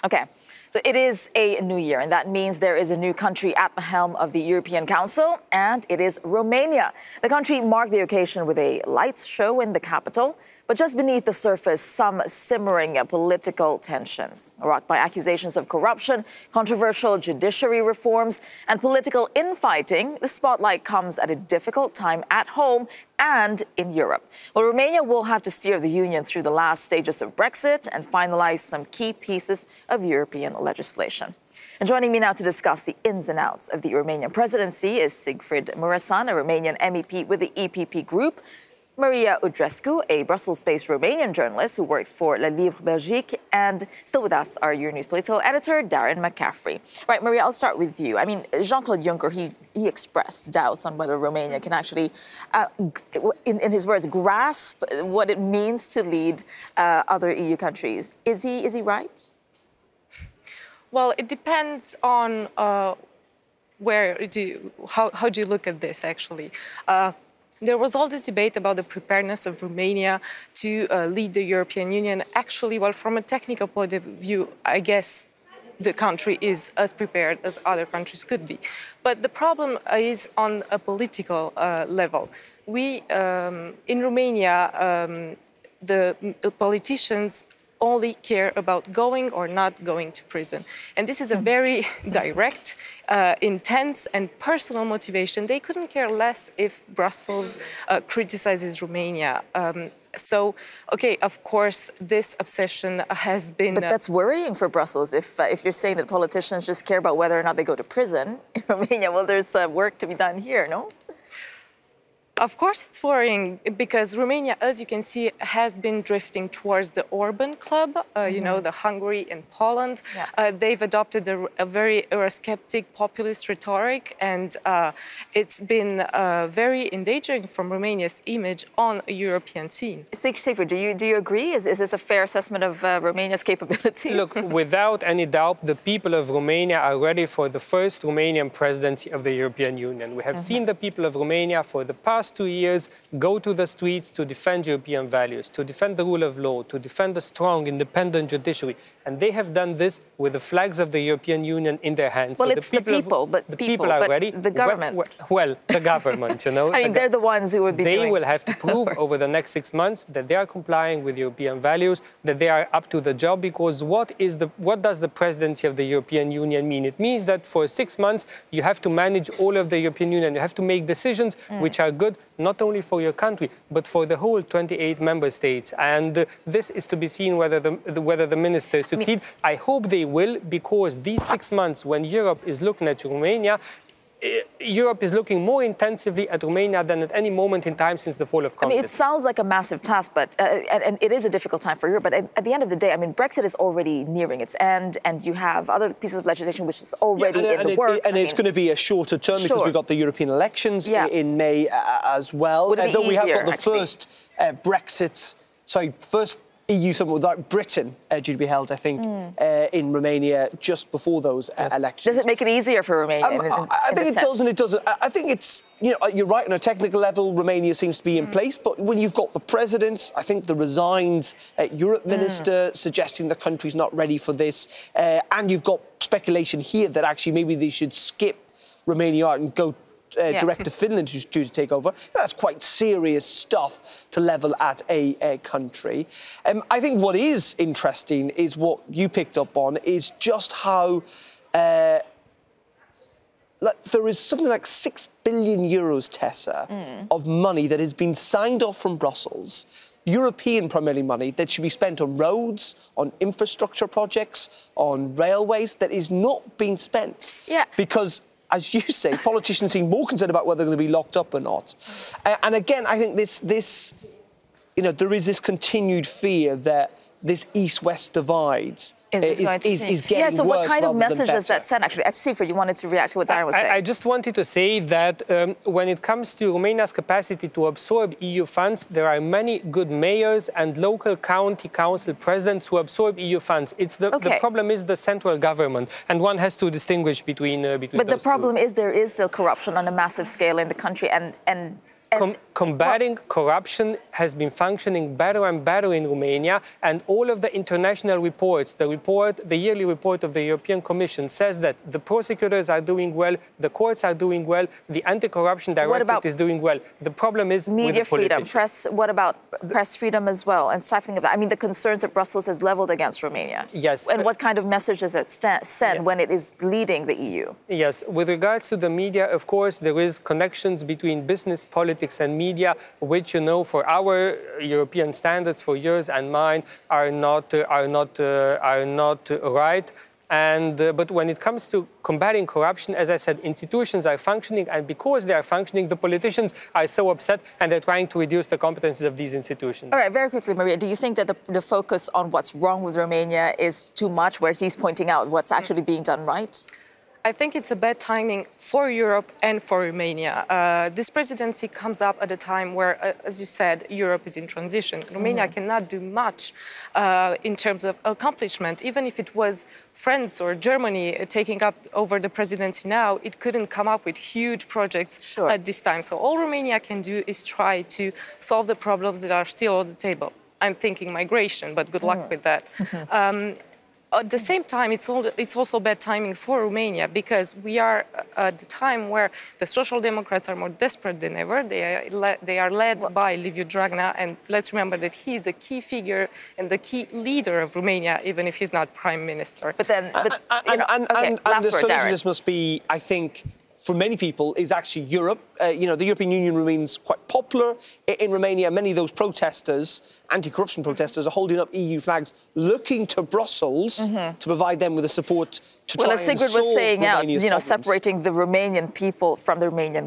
Okay, so it is a new year, and that means there is a new country at the helm of the European Council, and it is Romania. The country marked the occasion with a lights show in the capital, but just beneath the surface, some simmering political tensions. Rocked by accusations of corruption, controversial judiciary reforms, and political infighting, the spotlight comes at a difficult time at home and in Europe. Well, Romania will have to steer the union through the last stages of Brexit and finalize some key pieces of European legislation. And joining me now to discuss the ins and outs of the Romanian presidency is Siegfried Muresan, a Romanian MEP with the EPP group, Maria Udrescu, a Brussels-based Romanian journalist who works for Le Livre Belgique, and still with us, our Euronews political editor, Darren McCaffrey. Right, Maria, I'll start with you. I mean, Jean-Claude Juncker, he expressed doubts on whether Romania can actually, in his words, grasp what it means to lead other EU countries. Is he right? Well, it depends on how do you look at this, actually. There was all this debate about the preparedness of Romania to lead the European Union. Actually, well, from a technical point of view, I guess the country is as prepared as other countries could be. But the problem is on a political level. In Romania, the politicians only care about going or not going to prison. And this is a very direct, intense and personal motivation. They couldn't care less if Brussels criticizes Romania. So, okay, of course, this obsession has been... But that's worrying for Brussels if you're saying that politicians just care about whether or not they go to prison in Romania. Well, there's work to be done here, no? Of course it's worrying, because Romania, as you can see, has been drifting towards the Orban club, you know, the Hungary and Poland. Yeah. They've adopted a very Eurosceptic populist rhetoric, and it's been very endangering from Romania's image on a European scene. Siegfried, do you agree? Is this a fair assessment of Romania's capabilities? Look, without any doubt, the people of Romania are ready for the first Romanian presidency of the European Union. We have seen the people of Romania for the past 2 years go to the streets to defend European values, to defend the rule of law, to defend a strong, independent judiciary. And they have done this with the flags of the European Union in their hands. Well, so it's the people are ready. The government. Well, the government, you know. I mean, they're the ones who would be They will have to prove over the next 6 months that they are complying with European values, that they are up to the job, because what does the presidency of the European Union mean? It means that for 6 months, you have to manage all of the European Union. You have to make decisions which are good, not only for your country, but for the whole 28 member states. And this is to be seen whether the ministers succeed. I hope they will, because these 6 months, when Europe is looking at Romania, Europe is looking more intensively at Romania than at any moment in time since the fall of communism. I mean, it sounds like a massive task, but and it is a difficult time for Europe. But at the end of the day, I mean, Brexit is already nearing its end, and you have other pieces of legislation which is already in the works. And it's going to be a shorter term because we've got the European elections in May as well. Though we have got the first first EU summit without Britain due to be held, I think, in Romania just before those elections. Does it make it easier for Romania? I think it does and it doesn't. I think it's, you know, you're right, on a technical level, Romania seems to be in place, but when you've got the president, I think the resigned Europe minister suggesting the country's not ready for this, and you've got speculation here that actually maybe they should skip Romania out and go direct to Finland, who's due to take over. That's quite serious stuff to level at a country. I think what is interesting is what you picked up on is just how there is something like 6 billion euros, Tessa, of money that has been signed off from Brussels, European primarily money that should be spent on roads, on infrastructure projects, on railways, that is not being spent. Yeah. Because, as you say, politicians seem more concerned about whether they're going to be locked up or not. And again, I think you know, there is this continued fear that this East-West divide is getting so worse. what kind of message does that send, actually? Siegfried, you wanted to react to what Darren was saying. I just wanted to say that when it comes to Romania's capacity to absorb EU funds, there are many good mayors and local county council presidents who absorb EU funds. The problem is the central government, and one has to distinguish between But the problem is there is still corruption on a massive scale in the country, and Combating corruption has been functioning better and better in Romania, and all of the international reports, the yearly report of the European Commission says that the prosecutors are doing well, the courts are doing well, the anti-corruption directorate is doing well. The problem is media with the freedom, what about press freedom as well, and stifling of that? I mean, the concerns that Brussels has leveled against Romania. Yes. And what kind of message does it send when it is leading the EU? Yes. With regards to the media, of course, there is connections between business, politics, and media, which, you know, for our European standards, for yours and mine, are not right. But when it comes to combating corruption, as I said, institutions are functioning, and because they are functioning, the politicians are so upset, and they're trying to reduce the competences of these institutions. All right, very quickly, Maria, do you think that the focus on what's wrong with Romania is too much, where he's pointing out what's actually being done right? I think it's a bad timing for Europe and for Romania. This presidency comes up at a time where, as you said, Europe is in transition. Romania cannot do much in terms of accomplishment. Even if it was France or Germany taking up over the presidency now, it couldn't come up with huge projects at this time. So all Romania can do is try to solve the problems that are still on the table. I'm thinking migration, but good luck with that. At the same time, it's also bad timing for Romania, because we are at the time where the Social Democrats are more desperate than ever. They are led by Liviu Dragnea, and let's remember that he is the key figure and the key leader of Romania, even if he's not prime minister. But then, and the solution this must be, I think, for many people, is actually Europe. You know, the European Union remains quite popular in Romania. Many of those protesters, anti-corruption protesters, are holding up EU flags, looking to Brussels to provide them with the support to try and solve Sigrid was saying Romania's out, you know, problems. separating the Romanian people from the Romanian